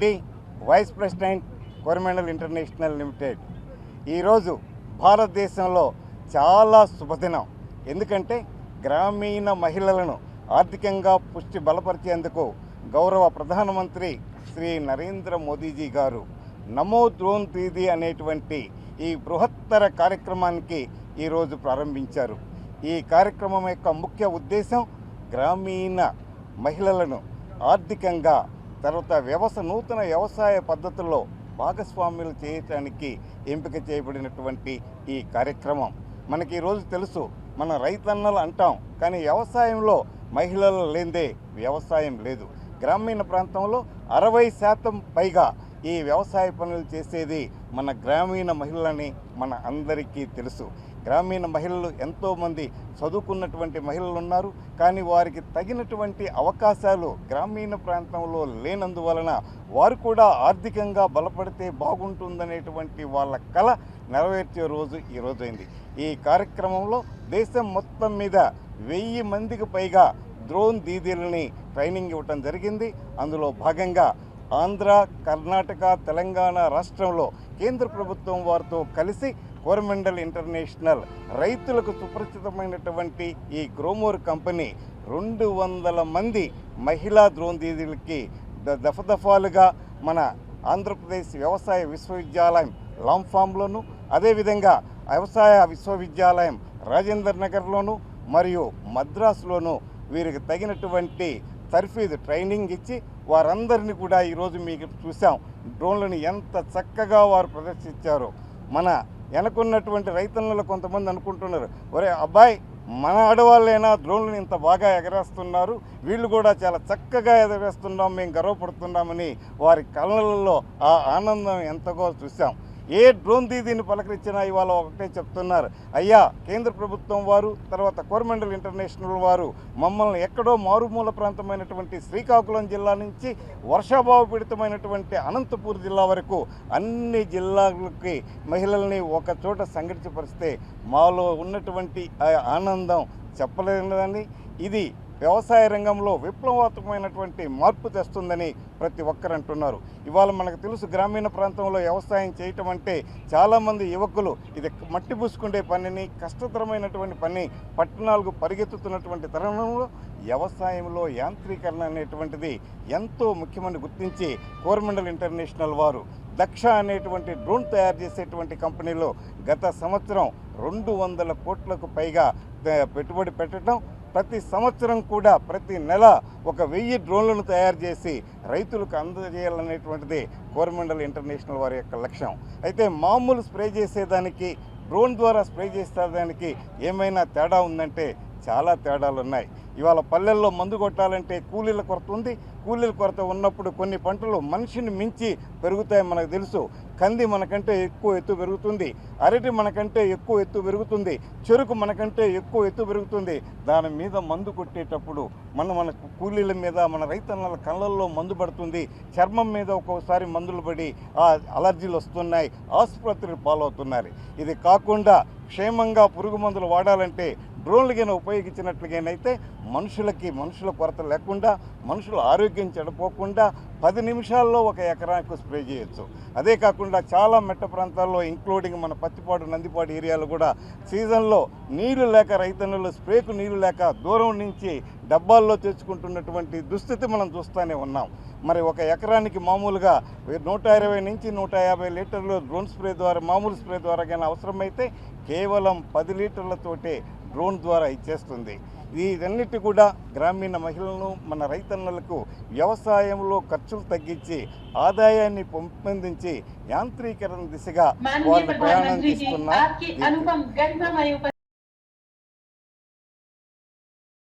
Reddy, vice president, Coromandel International Limited. ఈరోజు భారతదేశంలో చాలా శుభదినం. ఎందుకంటే గ్రామీణ మహిళలను ఆర్థికంగా పుష్టి బలపరిచేందుకు గౌరవ ప్రధానమంత్రి శ్రీ నరేంద్ర మోదీజీ గారు నమో డ్రోన్ దీదీ అనేటువంటి ఈ బృహత్తర కార్యక్రమానికి ఈరోజు ప్రారంభించారు. ఈ కార్యక్రమం యొక్క ముఖ్య ఉద్దేశం గ్రామీణ మహిళలను ఆర్థికంగా, తర్వాత నూతన వ్యవసాయ పద్ధతుల్లో భాగస్వామ్యులు చేయడానికి ఎంపిక చేయబడినటువంటి ఈ కార్యక్రమం. మనకి ఈరోజు తెలుసు, మన రైతన్నలు అంటాం, కానీ వ్యవసాయంలో మహిళలు లేనిదే వ్యవసాయం లేదు. గ్రామీణ ప్రాంతంలో 60% పైగా ఈ వ్యవసాయ పనులు చేసేది మన గ్రామీణ మహిళలని మన అందరికీ తెలుసు. గ్రామీణ మహిళలు ఎంతోమంది చదువుకున్నటువంటి మహిళలు ఉన్నారు, కానీ వారికి తగినటువంటి అవకాశాలు గ్రామీణ ప్రాంతంలో లేనందువలన వారు కూడా ఆర్థికంగా బలపడితే బాగుంటుందనేటువంటి వాళ్ళ కళ నెరవేర్చే రోజు ఈరోజైంది. ఈ కార్యక్రమంలో దేశం మొత్తం మీద 1000 మందికి పైగా డ్రోన్ దీదీలని ట్రైనింగ్ ఇవ్వటం జరిగింది. అందులో భాగంగా ఆంధ్ర, కర్ణాటక, తెలంగాణ రాష్ట్రంలో కేంద్ర ప్రభుత్వం వారితో కలిసి కోరమండల్ ఇంటర్నేషనల్ రైతులకు సుపరిచితమైనటువంటి ఈ గ్రోమోర్ కంపెనీ 200 మంది మహిళా డ్రోన్ దీదీలకి దఫాలుగా మన ఆంధ్రప్రదేశ్ వ్యవసాయ విశ్వవిద్యాలయం లాంఫామ్లోను, అదేవిధంగా వ్యవసాయ విశ్వవిద్యాలయం రాజేంద్ర నగర్లోను మరియు మద్రాసులోను వీరికి తగినటువంటి తర్ఫీదు ట్రైనింగ్ ఇచ్చి వారందరినీ కూడా ఈరోజు మీకు చూసాం. డ్రోన్లను ఎంత చక్కగా వారు ప్రదర్శించారో. మన వెనకున్నటువంటి రైతన్నలు కొంతమంది అనుకుంటున్నారు, ఒరే అబ్బాయి, మన ఆడవాళ్ళైనా డ్రోన్లను ఇంత బాగా ఎగరేస్తున్నారు, వీళ్ళు కూడా చాలా చక్కగా ఎగరేస్తున్నాం, మేము గర్వపడుతున్నామని వారి కళ్ళల్లో ఆ ఆనందం ఎంతగో చూసాం. ఏ డ్రోన్ దీదీని పలకరించినా ఇవాళ ఒకటే చెప్తున్నారు, అయ్యా కేంద్ర ప్రభుత్వం వారు, తర్వాత కోరమండల్ ఇంటర్నేషనల్ వారు మమ్మల్ని ఎక్కడో మారుమూల ప్రాంతమైనటువంటి శ్రీకాకుళం జిల్లా నుంచి వర్షాభావ పీడితమైనటువంటి అనంతపూర్ జిల్లా వరకు అన్ని జిల్లాలకి మహిళల్ని ఒక చోట సంఘటితపరిస్తే మాలో ఉన్నటువంటి ఆనందం చెప్పలేనిదని, ఇది వ్యవసాయ రంగంలో విప్లవాత్మకమైనటువంటి మార్పు తెస్తుందని ప్రతి ఒక్కరు అంటున్నారు. ఇవాళ మనకు తెలుసు, గ్రామీణ ప్రాంతంలో వ్యవసాయం చేయటం అంటే చాలామంది యువకులు ఇది మట్టి పూసుకునే పనిని, కష్టతరమైనటువంటి పని పట్టణాలకు పరిగెత్తుతున్నటువంటి తరుణంలో వ్యవసాయంలో యాంత్రీకరణ అనేటువంటిది ఎంతో ముఖ్యమని గుర్తించి కోరమండల్ ఇంటర్నేషనల్ వారు దక్ష అనేటువంటి డ్రోన్ తయారు చేసేటువంటి కంపెనీలో గత సంవత్సరం 200 కోట్లకు పైగా పెట్టుబడి పెట్టడం, ప్రతి సంవత్సరం కూడా ప్రతి నెల 1000 డ్రోన్లను తయారు చేసి రైతులకు అందజేయాలనేటువంటిది కోరమండల్ ఇంటర్నేషనల్ వారి యొక్క లక్ష్యం. అయితే మామూలు స్ప్రే చేసేదానికి, డ్రోన్ ద్వారా స్ప్రే చేసేదానికి ఏమైనా తేడా ఉందంటే చాలా తేడాలు ఉన్నాయి. ఇవాళ పల్లెల్లో మందు కొట్టాలంటే కూలీల కొరత ఉంది. కూలీల కొరత ఉన్నప్పుడు కొన్ని పంటలు మనిషిని మించి పెరుగుతాయి. మనకు తెలుసు, కంది మనకంటే ఎక్కువ ఎత్తు పెరుగుతుంది, అరటి మనకంటే ఎక్కువ ఎత్తు పెరుగుతుంది, చెరుకు మనకంటే ఎక్కువ ఎత్తు పెరుగుతుంది. దాని మీద మందు కొట్టేటప్పుడు మన కూలీల మీద, మన రైతన్నల కళ్ళల్లో మందు పడుతుంది, చర్మం మీద ఒక్కోసారి మందులు పడి ఆ అలర్జీలు వస్తున్నాయి, ఆసుపత్రులు పాలవుతున్నారు. ఇది కాకుండా క్షేమంగా పురుగు మందులు వాడాలంటే డ్రోన్లుగానే ఉపయోగించినట్లుగానైతే మనుషుల కొరత లేకుండా, మనుషుల ఆరోగ్యం చెడిపోకుండా 10 నిమిషాల్లో 1 ఎకరానికి స్ప్రే చేయొచ్చు. అదే కాకుండా చాలా మెట్ట ప్రాంతాల్లో ఇంక్లూడింగ్ మన పత్తిపాడు, నందిపాడు ఏరియాలో కూడా సీజన్లో నీళ్లు లేక రైతన్నులు స్ప్రేకు నీళ్లు లేక దూరం నుంచి డబ్బాల్లో తెచ్చుకుంటున్నటువంటి దుస్థితి మనం చూస్తూనే ఉన్నాం. మరి 1 ఎకరానికి మామూలుగా 120 నుంచి 150 లీటర్లు డ్రోన్ స్ప్రే ద్వారా, మామూలు స్ప్రే ద్వారా కానీ అవసరమైతే కేవలం 10 లీటర్లతోటే డ్రోన్ ద్వారా ఇచ్చేస్తుంది. వీటన్నిటి కూడా గ్రామీణ మహిళలను, మన రైతన్నలకు వ్యవసాయంలో ఖర్చులు తగ్గించి ఆదాయాన్ని పెంపొందించి యాంత్రీకరణ దిశగా వాళ్ళు ప్రయాణం చేస్తున్నారు.